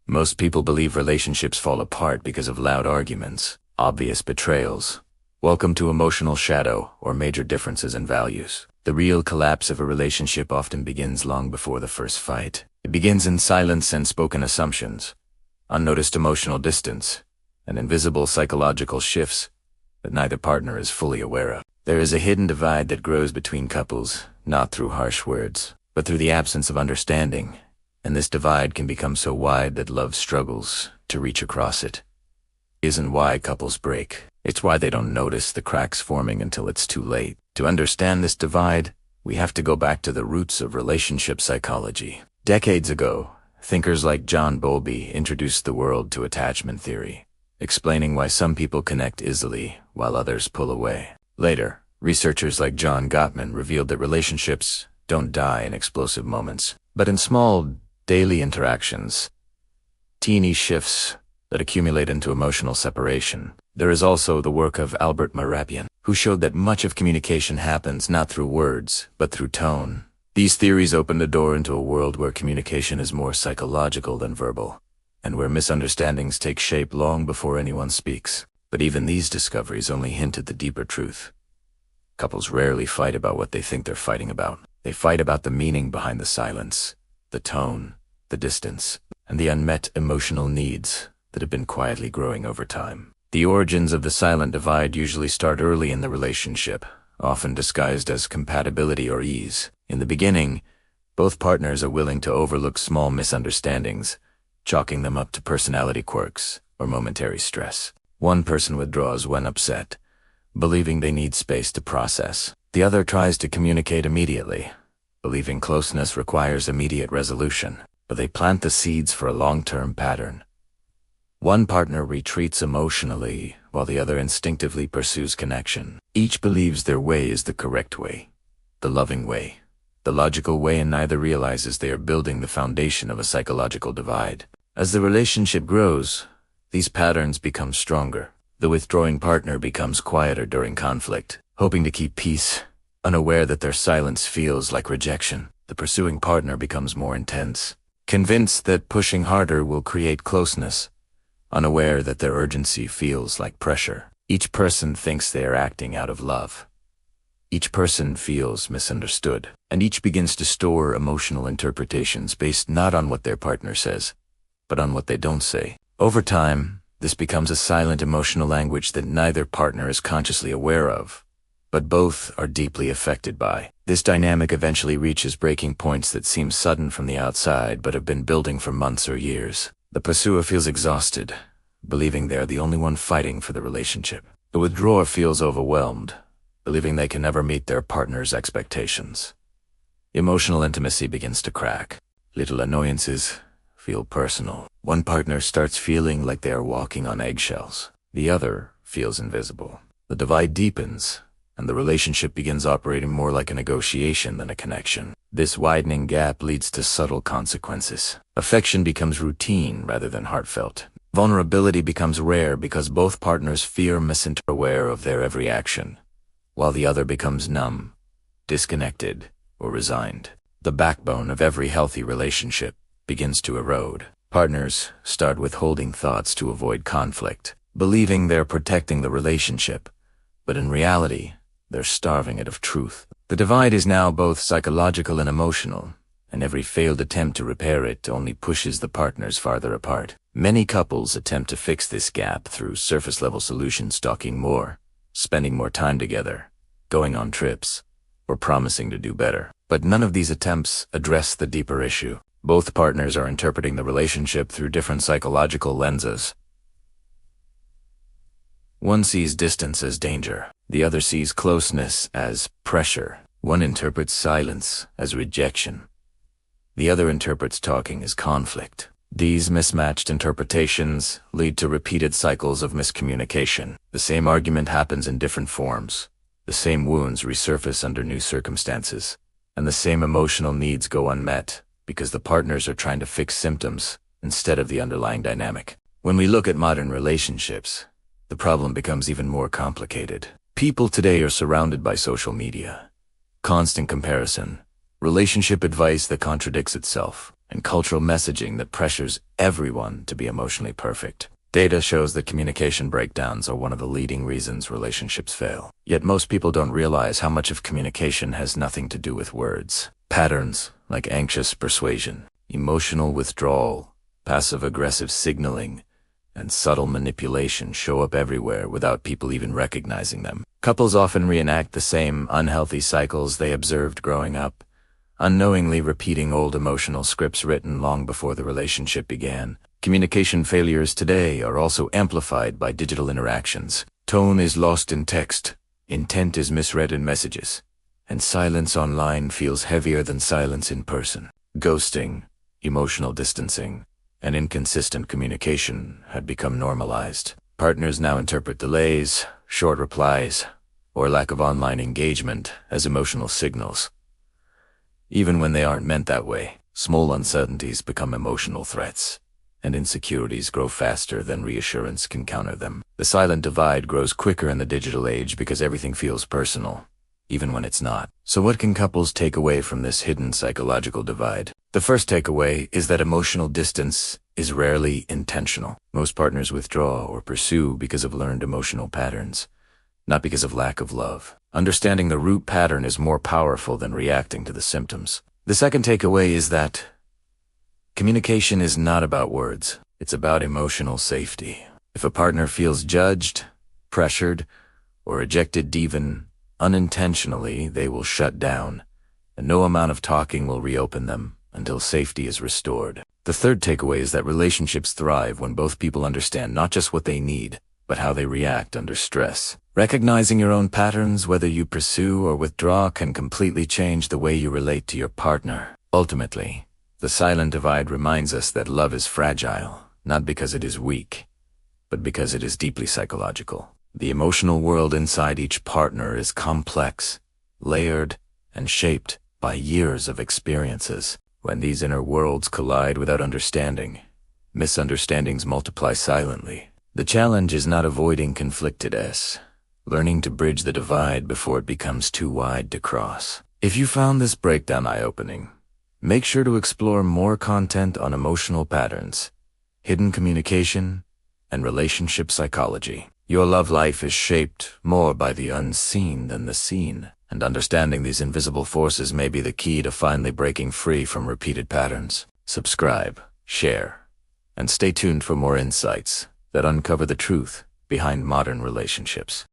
Most people believe relationships fall apart because of loud arguments, obvious betrayals, welcome to emotional shadow, or major differences in values. The real collapse of a relationship often begins long before the first fight. It begins in silence and spoken assumptions, unnoticed emotional distance, and invisible psychological shifts that neither partner is fully aware of. There is a hidden divide that grows between couples, not through harsh words, but through the absence of understanding. And this divide can become so wide that love struggles to reach across it. Isn't why couples break. It's why they don't notice the cracks forming until it's too late. To understand this divide, we have to go back to the roots of relationship psychology. Decades ago, thinkers like John Bowlby introduced the world to attachment theory, explaining why some people connect easily while others pull away. Later, researchers like John Gottman revealed that relationships don't die in explosive moments, but in small, daily interactions, teeny shifts that accumulate into emotional separation. There is also the work of Albert Mehrabian, who showed that much of communication happens not through words, but through tone. These theories open the door into a world where communication is more psychological than verbal, and where misunderstandings take shape long before anyone speaks. But even these discoveries only hint at the deeper truth. Couples rarely fight about what they think they're fighting about. They fight about the meaning behind the silence, the tone, the distance, and the unmet emotional needs that have been quietly growing over time. The origins of the silent divide usually start early in the relationship, often disguised as compatibility or ease. In the beginning, both partners are willing to overlook small misunderstandings, chalking them up to personality quirks or momentary stress. One person withdraws when upset, believing they need space to process. The other tries to communicate immediately, believing closeness requires immediate resolution, but they plant the seeds for a long-term pattern. One partner retreats emotionally, while the other instinctively pursues connection. Each believes their way is the correct way, the loving way, the logical way, and neither realizes they are building the foundation of a psychological divide. As the relationship grows, these patterns become stronger. The withdrawing partner becomes quieter during conflict, hoping to keep peace, unaware that their silence feels like rejection. The pursuing partner becomes more intense, convinced that pushing harder will create closeness, unaware that their urgency feels like pressure. Each person thinks they are acting out of love. Each person feels misunderstood, and each begins to store emotional interpretations based not on what their partner says, but on what they don't say. Over time, this becomes a silent emotional language that neither partner is consciously aware of, but both are deeply affected by. This dynamic eventually reaches breaking points that seem sudden from the outside but have been building for months or years. The pursuer feels exhausted, believing they're the only one fighting for the relationship. The withdrawer feels overwhelmed, believing they can never meet their partner's expectations. Emotional intimacy begins to crack. Little annoyances feel personal. One partner starts feeling like they are walking on eggshells. The other feels invisible. The divide deepens, and the relationship begins operating more like a negotiation than a connection. This widening gap leads to subtle consequences. Affection becomes routine rather than heartfelt. Vulnerability becomes rare because both partners fear aware of their every action, while the other becomes numb, disconnected, or resigned. The backbone of every healthy relationship begins to erode. Partners start withholding thoughts to avoid conflict, believing they're protecting the relationship, but in reality, they're starving it of truth. The divide is now both psychological and emotional, and every failed attempt to repair it only pushes the partners farther apart. Many couples attempt to fix this gap through surface-level solutions, talking more, spending more time together, going on trips, or promising to do better. But none of these attempts address the deeper issue. Both partners are interpreting the relationship through different psychological lenses. One sees distance as danger. The other sees closeness as pressure. One interprets silence as rejection. The other interprets talking as conflict. These mismatched interpretations lead to repeated cycles of miscommunication. The same argument happens in different forms. The same wounds resurface under new circumstances. And the same emotional needs go unmet because the partners are trying to fix symptoms instead of the underlying dynamic. When we look at modern relationships, the problem becomes even more complicated. People today are surrounded by social media, constant comparison, relationship advice that contradicts itself, and cultural messaging that pressures everyone to be emotionally perfect. Data shows that communication breakdowns are one of the leading reasons relationships fail. Yet most people don't realize how much of communication has nothing to do with words. Patterns like anxious persuasion, emotional withdrawal, passive-aggressive signaling, and subtle manipulation show up everywhere without people even recognizing them. Couples often reenact the same unhealthy cycles they observed growing up, unknowingly repeating old emotional scripts written long before the relationship began. Communication failures today are also amplified by digital interactions. Tone is lost in text, intent is misread in messages, and silence online feels heavier than silence in person. Ghosting, emotional distancing, and inconsistent communication had become normalized. Partners now interpret delays, short replies, or lack of online engagement as emotional signals. Even when they aren't meant that way, small uncertainties become emotional threats, and insecurities grow faster than reassurance can counter them. The silent divide grows quicker in the digital age because everything feels personal, even when it's not. So what can couples take away from this hidden psychological divide? The first takeaway is that emotional distance is rarely intentional. Most partners withdraw or pursue because of learned emotional patterns, not because of lack of love. Understanding the root pattern is more powerful than reacting to the symptoms. The second takeaway is that communication is not about words. It's about emotional safety. If a partner feels judged, pressured, or rejected even unintentionally, they will shut down, and no amount of talking will reopen them until safety is restored. The third takeaway is that relationships thrive when both people understand not just what they need, but how they react under stress. Recognizing your own patterns, whether you pursue or withdraw, can completely change the way you relate to your partner. Ultimately, the silent divide reminds us that love is fragile, not because it is weak, but because it is deeply psychological. The emotional world inside each partner is complex, layered, and shaped by years of experiences. When these inner worlds collide without understanding, misunderstandings multiply silently. The challenge is not avoiding conflictedness, learning to bridge the divide before it becomes too wide to cross. If you found this breakdown eye-opening, make sure to explore more content on emotional patterns, hidden communication, and relationship psychology. Your love life is shaped more by the unseen than the seen, and understanding these invisible forces may be the key to finally breaking free from repeated patterns. Subscribe, share, and stay tuned for more insights that uncover the truth behind modern relationships.